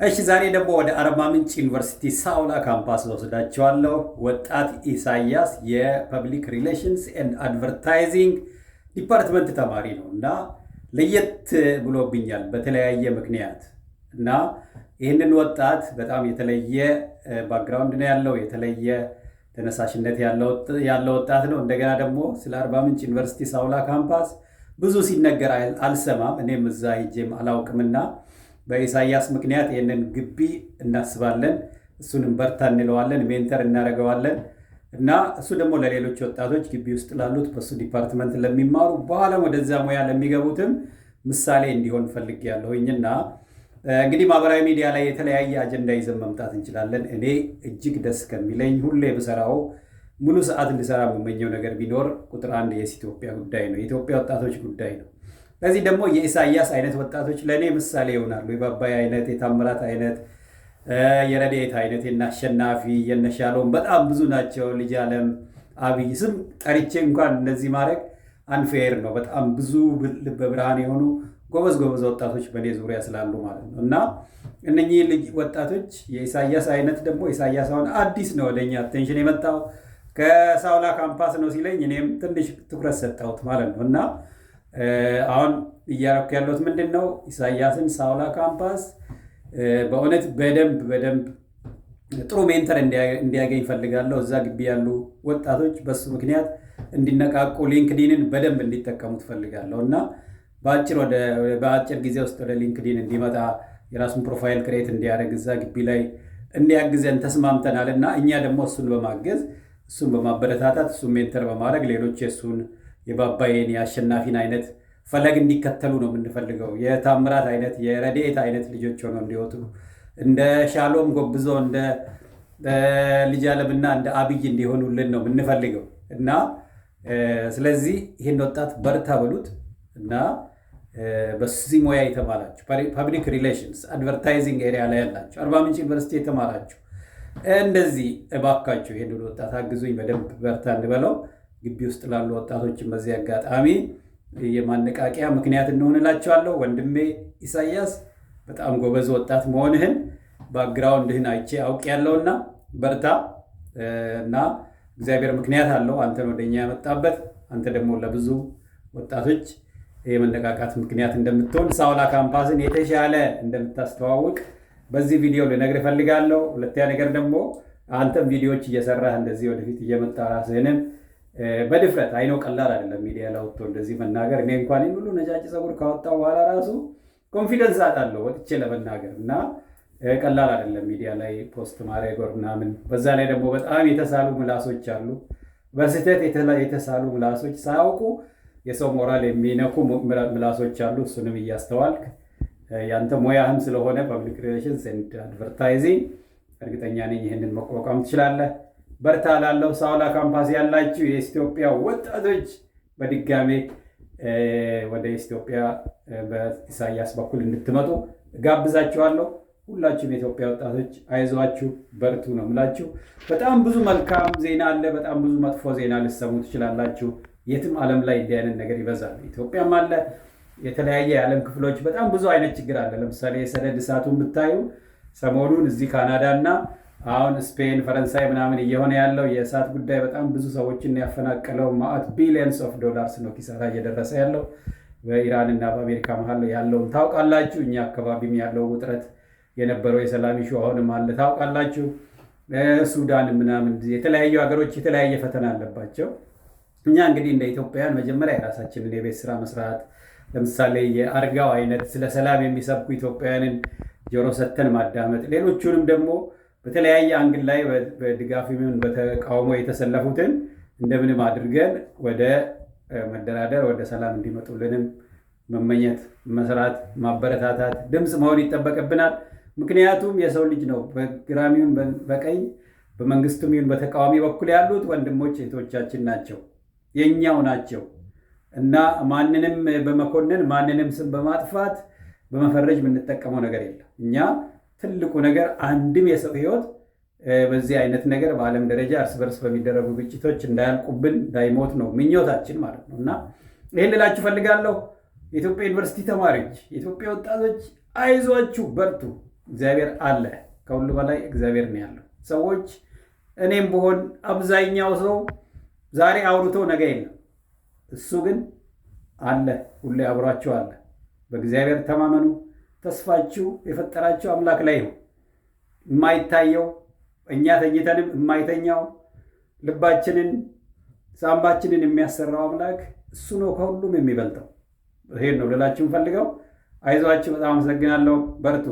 እሺ ዛሬ ደግሞ ወደ አርባ ምንጭ ዩኒቨርሲቲ ሳውላ ካምፓስ ወስዳቸዋለሁ። ወጣት ኢሳያስ የፐብሊክ ሪሌሽንስ ኤንድ አድቨርታይዚንግ ዲፓርትመንት ተማሪ ነው እና ለየት ብሎብኛል በተለያየ ምክንያት እና ይህንን ወጣት በጣም የተለየ ባክግራውንድ ነው ያለው፣ የተለየ ተነሳሽነት ያለው ወጣት ነው። እንደገና ደግሞ ስለ አርባ ምንጭ ዩኒቨርሲቲ ሳውላ ካምፓስ ብዙ ሲነገር አልሰማም፣ እኔም እዛ ሄጄም አላውቅምና በኢሳያስ ምክንያት ይህንን ግቢ እናስባለን፣ እሱንም በርታ እንለዋለን፣ ሜንተር እናደርገዋለን እና እሱ ደግሞ ለሌሎች ወጣቶች ግቢ ውስጥ ላሉት በሱ ዲፓርትመንት ለሚማሩ በኋላም ወደዛ ሙያ ለሚገቡትም ምሳሌ እንዲሆን ፈልጌያለሁኝና እንግዲህ ማህበራዊ ሚዲያ ላይ የተለያየ አጀንዳ ይዘን መምጣት እንችላለን። እኔ እጅግ ደስ ከሚለኝ ሁሌ ብሰራው ሙሉ ሰዓት እንድሰራ የምመኘው ነገር ቢኖር ቁጥር አንድ የኢትዮጵያ ጉዳይ ነው፣ የኢትዮጵያ ወጣቶች ጉዳይ ነው። ለዚህ ደግሞ የኢሳያስ አይነት ወጣቶች ለእኔ ምሳሌ ይሆናሉ። የባባይ አይነት፣ የታምራት አይነት፣ የረድኤት አይነት፣ የናሸናፊ የነሻሎም በጣም ብዙ ናቸው። ልጅ አለም አብይ ስም ጠርቼ እንኳን እነዚህ ማድረግ አንፌር ነው። በጣም ብዙ ልበ ብርሃን የሆኑ ጎበዝ ወጣቶች በእኔ ዙሪያ ስላሉ ማለት ነው እና እነኚህ ልጅ ወጣቶች የኢሳያስ አይነት ደግሞ ኢሳያስ አሁን አዲስ ነው ወደኛ አቴንሽን የመጣው ከሳውላ ካምፓስ ነው ሲለኝ እኔም ትንሽ ትኩረት ሰጠሁት ማለት ነው እና አሁን እያረኩ ያለሁት ምንድን ነው? ኢሳያስን ሳውላ ካምፓስ በእውነት በደንብ ጥሩ ሜንተር እንዲያገኝ ፈልጋለሁ። እዛ ግቢ ያሉ ወጣቶች በሱ ምክንያት እንዲነቃቁ ሊንክዲንን በደንብ እንዲጠቀሙ ትፈልጋለሁ እና በአጭር ጊዜ ውስጥ ወደ ሊንክዲን እንዲመጣ የራሱን ፕሮፋይል ክሬት እንዲያደርግ እዛ ግቢ ላይ እንዲያግዘን ተስማምተናል እና እኛ ደግሞ እሱን በማገዝ እሱን በማበረታታት እሱን ሜንተር በማድረግ ሌሎች የእሱን የባባይን የአሸናፊን አይነት ፈለግ እንዲከተሉ ነው የምንፈልገው። የታምራት አይነት የረድኤት አይነት ልጆች ሆነው እንዲወጡ እንደ ሻሎም ጎብዞ እንደ ልጅ አለምና እንደ አብይ እንዲሆኑልን ነው የምንፈልገው እና ስለዚህ ይህን ወጣት በርታ ብሉት እና በዚህ ሙያ የተማራችሁ ፐብሊክ ሪሌሽንስ አድቨርታይዚንግ ኤሪያ ላይ ያላችሁ አርባ ምንጭ ዩኒቨርሲቲ የተማራችሁ እንደዚህ እባካችሁ ይህን ወጣት አግዙኝ፣ በደንብ በርታ እንድበለው ግቢ ውስጥ ላሉ ወጣቶችን በዚህ አጋጣሚ የማነቃቂያ ምክንያት እንሆንላቸዋለሁ። ወንድሜ ኢሳያስ በጣም ጎበዝ ወጣት መሆንህን ባክግራውንድህን አይቼ አውቄያለሁና በርታ እና እግዚአብሔር ምክንያት አለው አንተን ወደኛ ያመጣበት። አንተ ደግሞ ለብዙ ወጣቶች የመነቃቃት ምክንያት እንደምትሆን ሳውላ ካምፓስን የተሻለ እንደምታስተዋውቅ በዚህ ቪዲዮ ልነግርህ እፈልጋለሁ። ሁለተኛ ነገር ደግሞ አንተም ቪዲዮዎች እየሰራህ እንደዚህ ወደፊት እየመጣ ራስህንም በድፍረት አይነው ቀላል አይደለም ሚዲያ ላይ ወጥቶ እንደዚህ መናገር። እኔ እንኳን ሁሉ ነጫጭ ፀጉር ካወጣው በኋላ ራሱ ኮንፊደንስ አጣለሁ ወጥቼ ለመናገር እና ቀላል አይደለም ሚዲያ ላይ ፖስት ማድረግ ምናምን። በዛ ላይ ደግሞ በጣም የተሳሉ ምላሶች አሉ፣ በስህተት የተሳሉ ምላሶች፣ ሳያውቁ የሰው ሞራል የሚነኩ ምላሶች አሉ። እሱንም እያስተዋልክ ያንተ ሙያህም ስለሆነ ፐብሊክ ሪሌሽንስ ኤንድ አድቨርታይዚንግ እርግጠኛ ነኝ ይህንን መቋቋም ትችላለህ። በርታ ላለው ሳውላ ካምፓስ ያላችሁ የኢትዮጵያ ወጣቶች በድጋሜ ወደ ኢትዮጵያ በኢሳያስ በኩል እንድትመጡ ጋብዛችኋለሁ። ሁላችሁም የኢትዮጵያ ወጣቶች አይዟችሁ፣ በርቱ ነው የምላችሁ። በጣም ብዙ መልካም ዜና አለ፣ በጣም ብዙ መጥፎ ዜና ልሰሙ ትችላላችሁ። የትም ዓለም ላይ እንዲህ አይነት ነገር ይበዛል። ኢትዮጵያም አለ፣ የተለያየ የዓለም ክፍሎች በጣም ብዙ አይነት ችግር አለ። ለምሳሌ የሰደድ እሳቱን ብታዩ ሰሞኑን እዚህ ካናዳ እና አሁን ስፔን፣ ፈረንሳይ ምናምን እየሆነ ያለው የእሳት ጉዳይ በጣም ብዙ ሰዎችን ያፈናቀለው ማአት ቢሊየንስ ኦፍ ዶላርስ ነው ኪሳራ እየደረሰ ያለው። በኢራን እና በአሜሪካ መሀል ያለውን ታውቃላችሁ። እኛ አካባቢም ያለው ውጥረት የነበረው የሰላም ኢሹ አሁንም አለ ታውቃላችሁ። ሱዳን ምናምን የተለያዩ ሀገሮች የተለያየ ፈተና አለባቸው። እኛ እንግዲህ እንደ ኢትዮጵያውያን መጀመሪያ የራሳችንን የቤት ስራ መስራት፣ ለምሳሌ የአርጋው አይነት ስለ ሰላም የሚሰብኩ ኢትዮጵያውያንን ጆሮ ሰተን ማዳመጥ፣ ሌሎቹንም ደግሞ በተለያየ አንግል ላይ በድጋፍ ይሁን በተቃውሞ የተሰለፉትን እንደምንም አድርገን ወደ መደራደር ወደ ሰላም እንዲመጡልንም መመኘት፣ መስራት፣ ማበረታታት፣ ድምፅ መሆን ይጠበቅብናል። ምክንያቱም የሰው ልጅ ነው። በግራም ይሁን በቀኝ በመንግስትም ይሁን በተቃዋሚ በኩል ያሉት ወንድሞች እህቶቻችን ናቸው፣ የኛው ናቸው እና ማንንም በመኮንን ማንንም ስም በማጥፋት በመፈረጅ የምንጠቀመው ነገር የለም። እኛ ትልቁ ነገር አንድም የሰው ህይወት በዚህ አይነት ነገር በዓለም ደረጃ እርስ በርስ በሚደረጉ ግጭቶች እንዳያልቁብን እንዳይሞት ነው ምኞታችን ማለት ነው እና ይህን ልላችሁ ፈልጋለሁ። የኢትዮጵያ ዩኒቨርሲቲ ተማሪዎች፣ የኢትዮጵያ ወጣቶች አይዟችሁ፣ በርቱ። እግዚአብሔር አለ። ከሁሉ በላይ እግዚአብሔር ነው ያለው። ሰዎች እኔም ብሆን አብዛኛው ሰው ዛሬ አውርቶ ነገ የለም። እሱ ግን አለ፣ ሁሌ አብሯችሁ አለ። በእግዚአብሔር ተማመኑ። ተስፋችሁ የፈጠራችሁ አምላክ ላይ ነው። የማይታየው እኛ ተኝተንም የማይተኛው ልባችንን ሳምባችንን የሚያሰራው አምላክ እሱ ነው ከሁሉም የሚበልጠው። ይሄን ነው ልላችሁ ፈልገው። አይዟችሁ። በጣም አመሰግናለሁ። በርቱ።